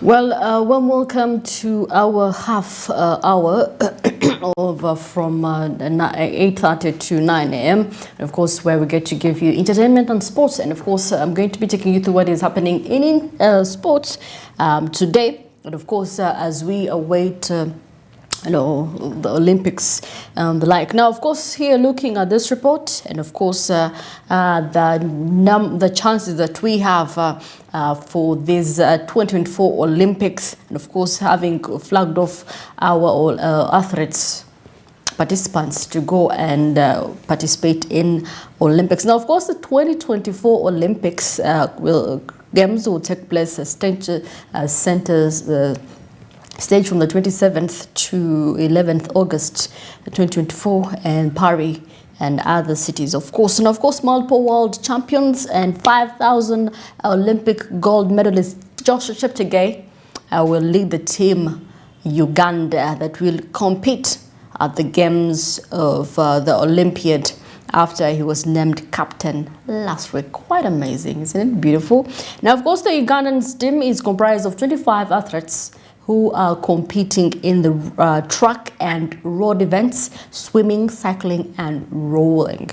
Warm welcome to our half hour of from 8:30 to 9 a.m. And of course, where we get to give you entertainment and sports. And of course, I'm going to be taking you through what is happening in sports today. And of course, as we await the Olympics and the like. Now, of course, here looking at this report, and of course, the chances that we have for these 2024 Olympics, and of course, having flagged off our athletes, participants to go and participate in Olympics. Now, of course, the 2024 Olympics games will take place stage from the 27th to 11th August 2024 in Paris and other cities, of course. And of course, multiple world champions and 5,000 Olympic gold medalist Joshua Cheptegei will lead the team Uganda that will compete at the games of the Olympiad after he was named captain last week. Quite amazing, isn't it? Beautiful. Now, of course, the Ugandan team is comprised of 25 athletes who are competing in the track and road events, swimming, cycling, and rolling.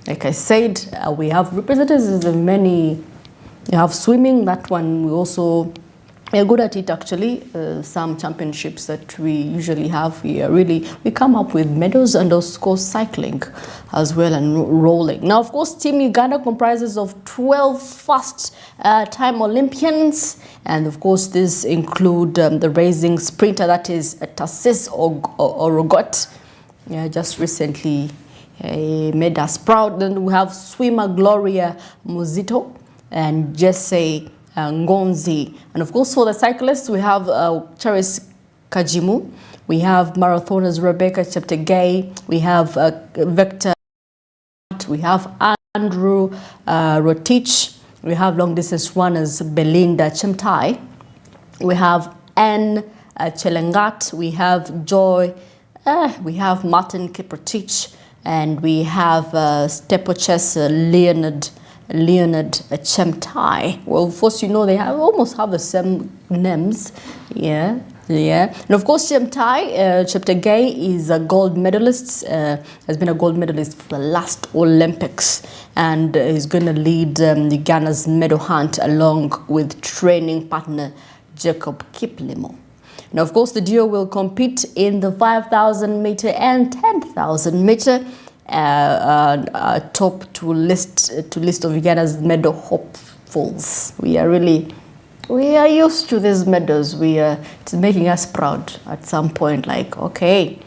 Like I said, we have representatives of many. You have swimming, that one we also are good at it actually. Some championships that we usually have, we come up with medals, and of course cycling as well and rolling. Now, of course, Team Uganda comprises of 12 first-time Olympians, and of course this include the racing sprinter, that is Tassis Orogot, just recently made us proud. Then we have swimmer Gloria Muzito and Jesse Ngonzi. And of course, for the cyclists, we have Charis Kajimu, we have marathoners Rebecca Cheptegei, we have Vector, we have Andrew Rotich, we have long distance runners Belinda Chemtai, we have Anne Chelengat, we have Joy, we have Martin Kiprotich, and we have steeplechase Leonard Chemtai. Well, of course, you know, they almost have the same names. Yeah. And of course, Cheptegei is a gold medalist, has been a gold medalist for the last Olympics, and is going to lead Ugana's medal hunt along with training partner Jacob Kiplimo. Now, of course, the duo will compete in the 5,000 meter and 10,000 meter. Top to list of Ugana's medal hopefuls. We are used to these medals. It's making us proud at some point. Like, okay,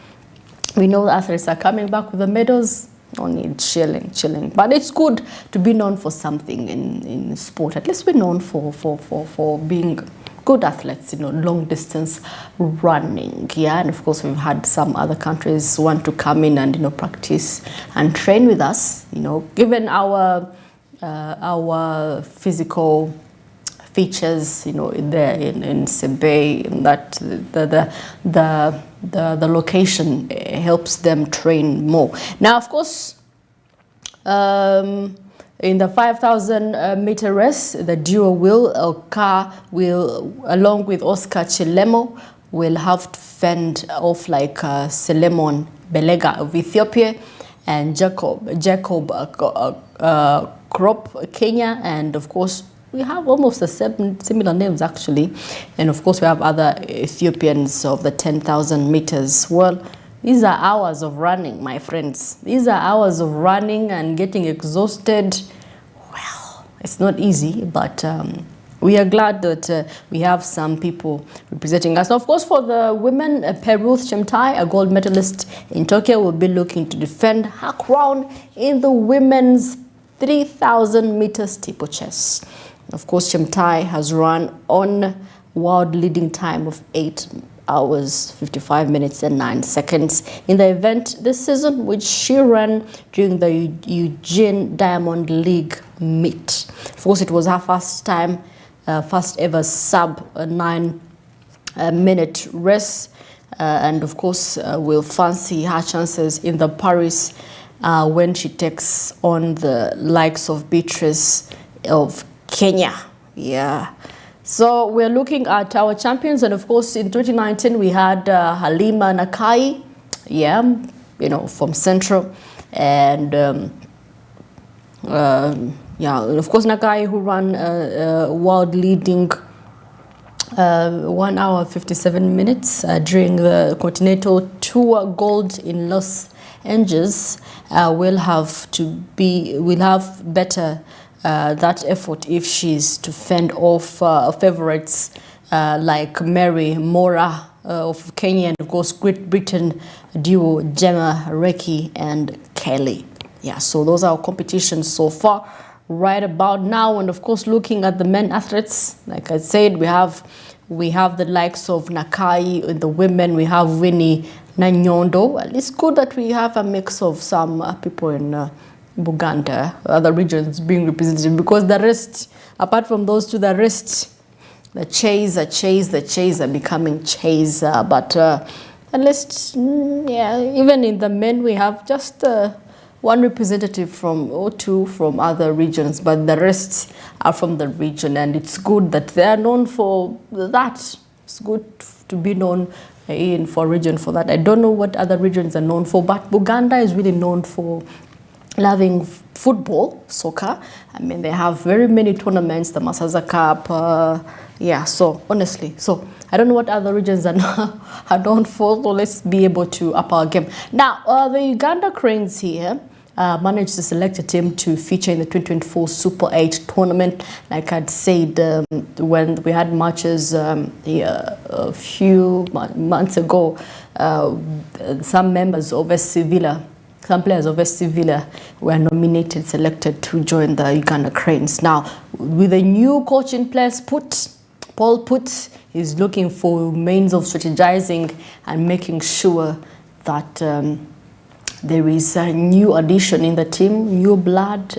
we know the athletes are coming back with the medals. No need chilling. But it's good to be known for something in sport. At least we're known for being good athletes, long distance running. And of course, we've had some other countries want to come in and practice and train with us. Given our physical features, in Sebei, that the location helps them train more. Now, of course, in the 5,000 meter race, the duo will, along with Oscar Chilemo, will have to fend off like Selemon Belega of Ethiopia and Jacob Krop, Kenya, and of course we have almost the similar names actually, and of course we have other Ethiopians of the 10,000 meters. Well, these are hours of running, my friends. These are hours of running and getting exhausted. Well, it's not easy, but we are glad that we have some people representing us. Now, of course, for the women, Peruth Chemtai, a gold medalist in Tokyo, will be looking to defend her crown in the women's 3,000 meter steeplechase. Of course, Chemtai has run on world leading time of 8 hours, 55 minutes and 9 seconds in the event this season, which she ran during the Eugene Diamond League meet. Of course, it was her first ever sub 9 minute race, and of course will fancy her chances in the Paris when she takes on the likes of Beatrice of Kenya. So we're looking at our champions, and of course in 2019 we had Halima Nakai, yeah, from Central, and yeah, and of course Nakai, who ran world leading 1 hour 57 minutes during the Continental Tour Gold in Los Angeles. Will have better that effort if she's to fend off favorites like Mary Mora of Kenya, and of course Great Britain duo Gemma Reki and Kelly. Yeah, so those are our competitions so far right about now. And of course, looking at the men athletes, like I said, we have the likes of Nakai. In the women, we have Winnie Nanyondo. Well, it's good that we have a mix of some people in Buganda, other regions being represented, because the rest, apart from those two, the rest, the chase are becoming chase. But at least, yeah, even in the men, we have just one representative from or two from other regions, but the rest are from the region, and it's good that they are known for that. It's good to be known in for region for that. I don't know what other regions are known for, but Buganda is really known for loving football, soccer. I mean, they have very many tournaments, the Masaza Cup, yeah, so honestly, so I don't know what other regions are known for, so let's be able to up our game. Now, the Uganda Cranes here managed to select a team to feature in the 2024 Super 8 tournament. Like I'd said, when we had matches a few months ago, some members of SC Villa, some players of SC Villa were nominated, selected to join the Uganda Cranes. Now, with a new coach in place, Paul Put is looking for means of strategizing and making sure that there is a new addition in the team, new blood,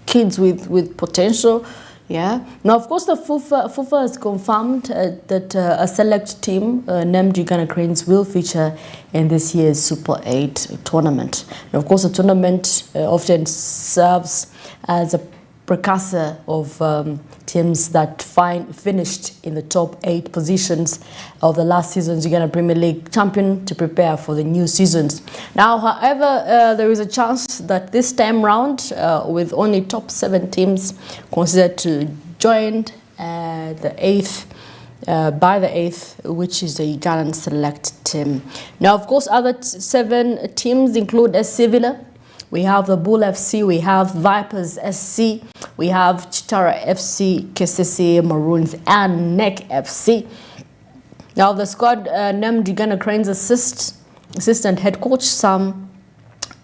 kids with potential. Yeah. Now, of course, the FUFA has confirmed that a select team named Uganda Cranes will feature in this year's Super 8 tournament. And of course, the tournament often serves as a precursor of teams that finished in the top 8 positions of the last season's Uganda Premier League champion to prepare for the new seasons. Now, however, there is a chance that this time round, with only top 7 teams considered to join the 8th, by the 8th, which is the Ugandan select team. Now, of course, other 7 teams include SC Villa. We have the Bull FC, we have Vipers SC, we have Chitara FC, KCC Maroons, and NEC FC. Now, the squad named Uganda Cranes assistant head coach Sam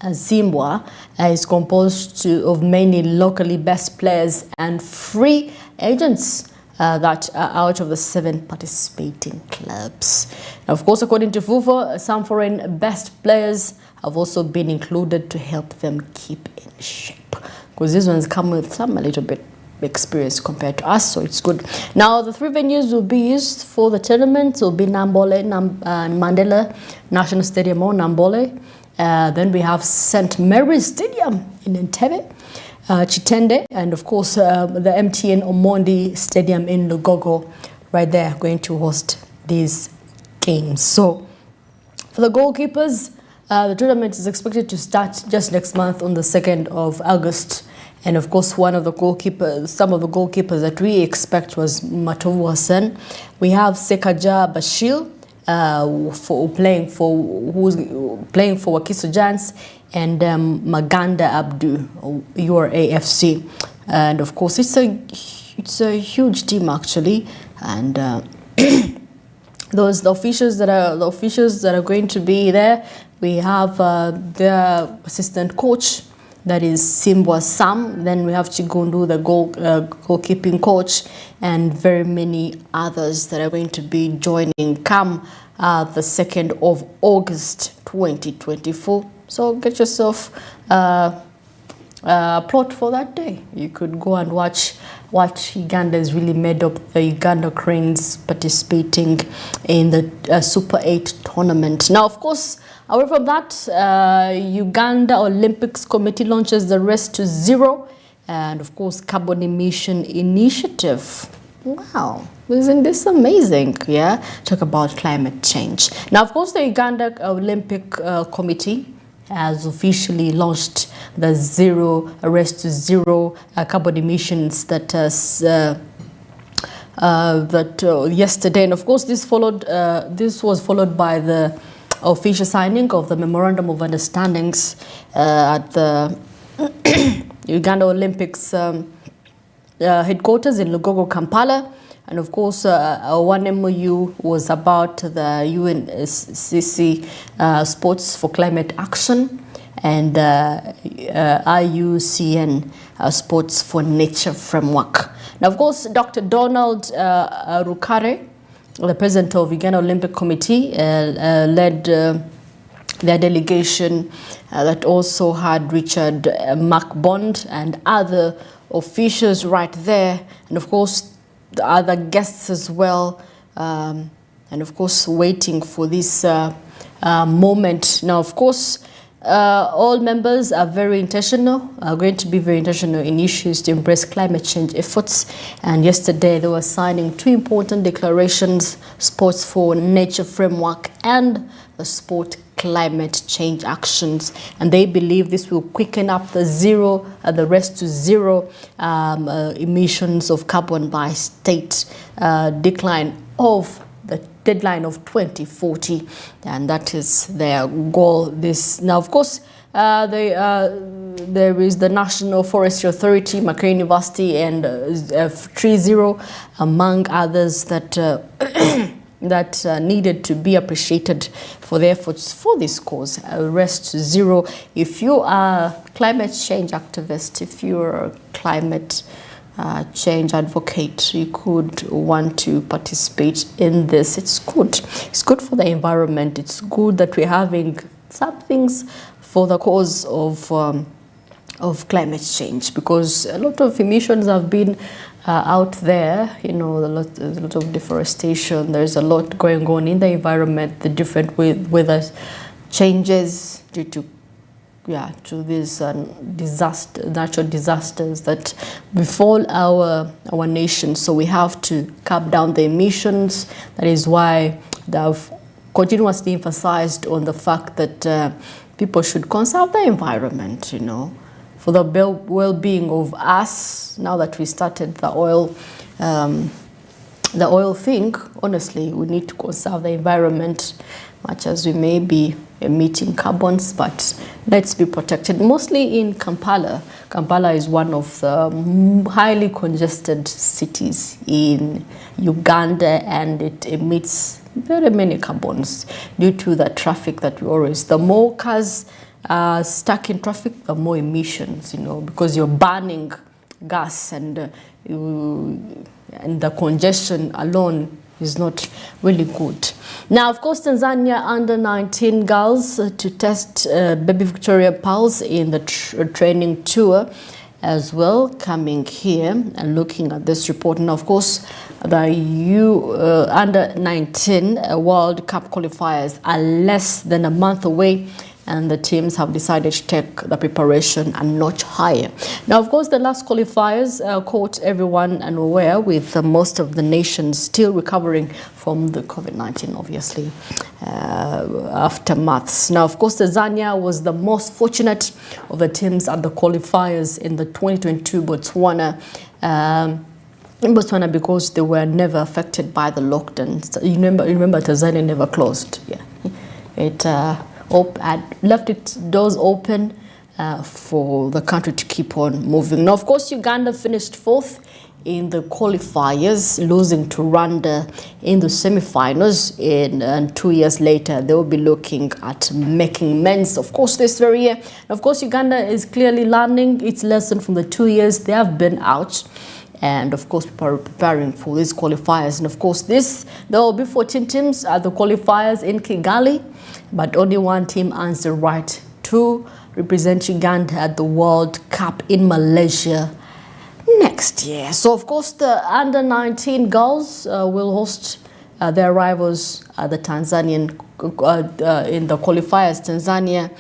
Zimbwa is composed of mainly locally based players and free agents that are out of the 7 participating clubs. Now, of course, according to FUFA, some foreign best players have also been included to help them keep in shape, because these ones come with some a little bit experience compared to us, so it's good. Now, the 3 venues will be used for the tournament will be Nambole, Mandela National Stadium or Nambole. Then we have St. Mary's Stadium in Entebbe, Chitende, and of course the MTN Omondi Stadium in Lugogo, right there, going to host these games. So for the goalkeepers, the tournament is expected to start just next month on the 2nd of August. And of course, some of the goalkeepers that we expect was Matovu Hassan. We have Sekaja Bashir, who's playing for Wakiso Giants, and Maganda Abdu, URAFC. And of course, it's a huge team actually, and the officials that are going to be there. We have their assistant coach, that is Simbwa Sam. Then we have Chigundu, the goalkeeping coach, and very many others that are going to be joining come the 2nd of August 2024. So get yourself a plot for that day. You could go and watch what Uganda is really made of, the Uganda Cranes participating in the Super 8 tournament. Now, of course, away from that, Uganda Olympics Committee launches the Race to Zero, and of course, Carbon Emission Initiative. Wow, isn't this amazing? Yeah, talk about climate change. Now, of course, the Uganda Olympic Committee has officially launched the Race to Zero carbon emissions that yesterday, and of course, this was followed by the official signing of the Memorandum of Understandings at the Uganda Olympics headquarters in Lugogo, Kampala. And of course, one MOU was about the UNFCCC Sports for Climate Action and IUCN Sports for Nature Framework. Now, of course, Dr. Donald Rukare, the president of Uganda Olympic Committee, led their delegation that also had Richard McBond and other officials right there, and of course the other guests as well, and of course waiting for this moment. Now, of course, all members are going to be very intentional in issues to embrace climate change efforts. And yesterday they were signing two important declarations: Sports for Nature Framework and the Sport Climate Change Actions. And they believe this will quicken up the Race to Zero emissions of carbon by state decline of the deadline of 2040, and that is their goal. Now, of course, there is the National Forestry Authority, Makerere University, and Tree Zero, among others, that that needed to be appreciated for their efforts for this cause, Race to Zero. If you are a climate change activist, if you're a climate change advocate, you could want to participate in this. It's good. It's good for the environment. It's good that we're having some things for the cause of climate change, because a lot of emissions have been out there. There's a lot of deforestation. There's a lot going on in the environment, the different weather changes due to these natural disasters that befall our nation. So we have to cap down the emissions. That is why they've continuously emphasized on the fact that people should conserve the environment, for the well-being of us. Now that we started the oil thing, honestly, we need to conserve the environment, much as we may be emitting carbons, but let's be protected. Mostly in Kampala. Kampala is one of the highly congested cities in Uganda, and it emits very many carbons due to the traffic that the more cars are stuck in traffic, the more emissions, because you're burning gas, and the congestion alone is not really good. Now, of course, Tanzania under 19 girls to test Baby Victoria Pulse in the training tour as well, coming here and looking at this report. Now, of course, the under 19 World Cup qualifiers are less than a month away, and the teams have decided to take the preparation a notch higher. Now, of course, the last qualifiers caught everyone unaware, with most of the nations still recovering from the COVID-19, obviously, aftermaths. Now, of course, Tanzania was the most fortunate of the teams at the qualifiers in the 2022 Botswana. In Botswana, because they were never affected by the lockdown. You remember Tanzania never closed. Yeah, it had left its doors open for the country to keep on moving. Now, of course, Uganda finished fourth in the qualifiers, losing to Rwanda in the semi-finals. And 2 years later, they will be looking at making amends, of course, this very year. Of course, Uganda is clearly learning its lesson from the 2 years they have been out. And of course, people are preparing for these qualifiers. And of course, there will be 14 teams at the qualifiers in Kigali, but only one team earns the right to represent Uganda at the World Cup in Malaysia next year. So, of course, the under-19 girls will host their rivals at the Tanzanian in the qualifiers, Tanzania,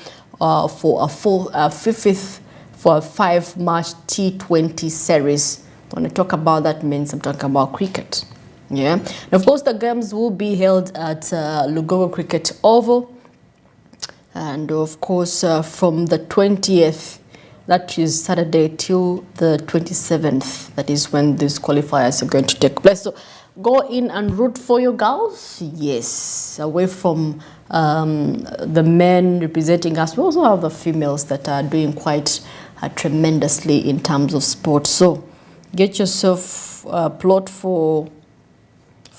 for a 5 March T20 series When I talk about that means I'm talking about cricket. Yeah. And of course, the games will be held at Lugogo Cricket Oval. And of course, from the 20th, that is Saturday, till the 27th, that is when these qualifiers are going to take place. So go in and root for your girls. Yes, away from the men representing us. We also have the females that are doing quite tremendously in terms of sport. So get yourself a plot for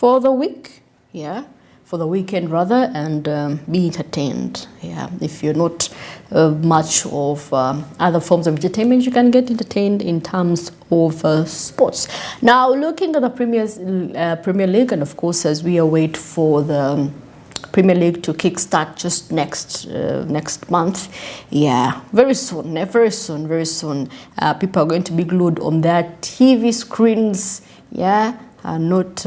the week, yeah, for the weekend rather, and be entertained. Yeah, if you're not much of other forms of entertainment, you can get entertained in terms of sports. Now, looking at the Premier League, and of course, as we await for the Premier League to kickstart just next month, yeah, very soon. People are going to be glued on their TV screens, yeah, and not.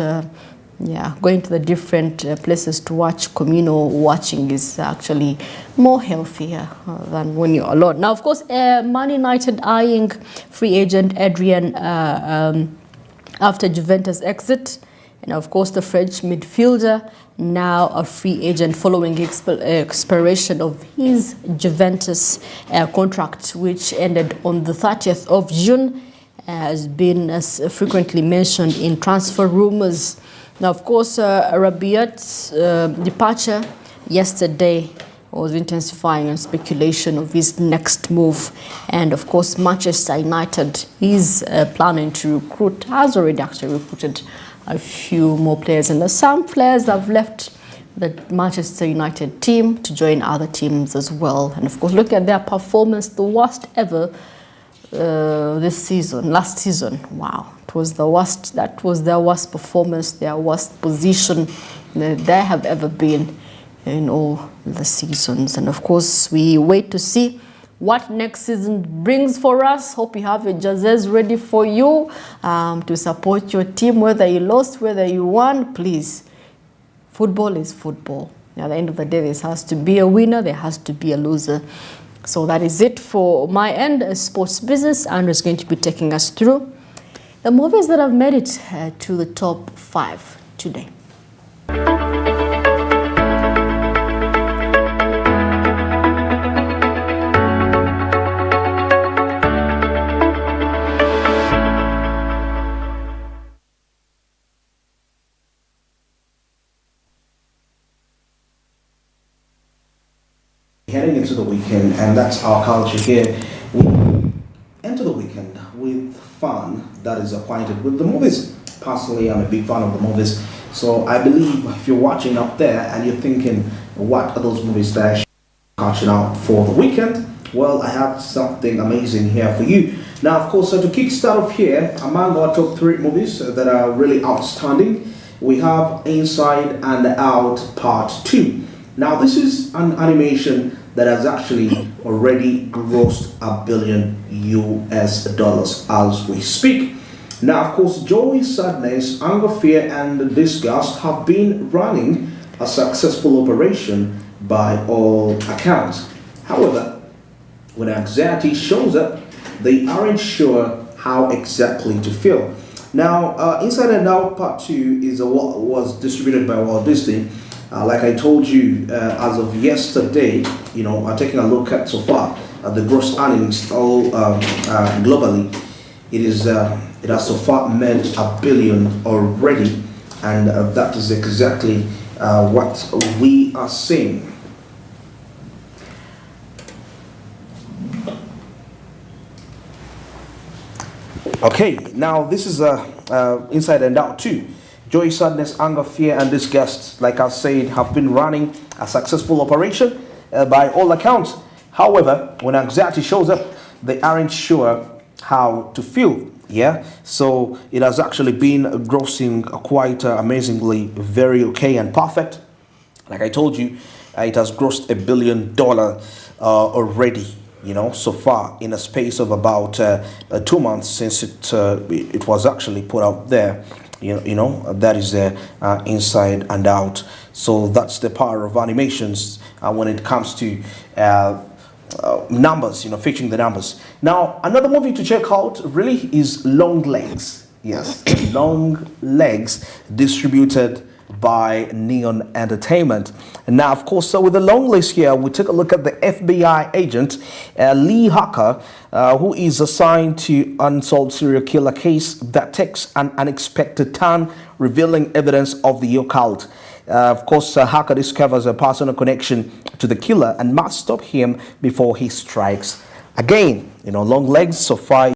Going to the different places to watch. Communal watching is actually more healthier than when you're alone. Now, of course, Man United eyeing free agent Adrian after Juventus exit. And of course, the French midfielder, now a free agent following expiration of his Juventus contract, which ended on the 30th of June, has been as frequently mentioned in transfer rumors. Now, of course, Rabiot's departure yesterday was intensifying speculation of his next move. And of course, Manchester United is planning to recruit, has already actually recruited a few more players. And some players have left the Manchester United team to join other teams as well. And of course, look at their performance, the worst ever last season. Wow, it was the worst. That was their worst performance, their worst position they have ever been in all the seasons. And of course, we wait to see what next season brings for us. Hope you have your jerseys ready for you to support your team, whether you lost, whether you won. Please, football is football. At the end of the day, there has to be a winner, there has to be a loser. So that is it for my end as sports business. Andrew is going to be taking us through the movies that have made it to the top 5 today. Heading into the weekend, and that's our culture here. We enter the weekend with fun that is acquainted with the movies. Personally, I'm a big fan of the movies, so I believe if you're watching up there and you're thinking, what are those movies that I should be catching out for the weekend? Well, I have something amazing here for you. Now, of course, to kickstart off here, among our top 3 movies that are really outstanding, we have Inside and Out Part 2. Now, this is an animation that has actually already grossed $1 billion as we speak. Now, of course, Joy, Sadness, Anger, Fear, and Disgust have been running a successful operation by all accounts. However, when anxiety shows up, they aren't sure how exactly to feel. Now, Inside and Out Part 2 is was distributed by Walt Disney. Like I told you, as of yesterday, taking a look at so far the gross earnings all globally, it has so far made $1 billion already, and that is exactly what we are seeing. Okay, now this is Inside and Out 2. Joy, Sadness, Anger, Fear, and Disgust, like I said, have been running a successful operation by all accounts. However, when anxiety shows up, they aren't sure how to feel. Yeah, so it has actually been grossing quite amazingly, very okay and perfect. Like I told you, it has grossed $1 billion already. So far in a space of about 2 months since it was actually put out there. That is Inside and Out. So that's the power of animations when it comes to numbers, featuring the numbers. Now, another movie to check out really is Long Legs. Yes, Long Legs, distributed by Neon Entertainment. And now, of course, so with the long list here, we took a look at the FBI agent Lee Harker, who is assigned to unsolved serial killer case that takes an unexpected turn, revealing evidence of the occult. Of course, Harker discovers a personal connection to the killer and must stop him before he strikes again. Long Legs so far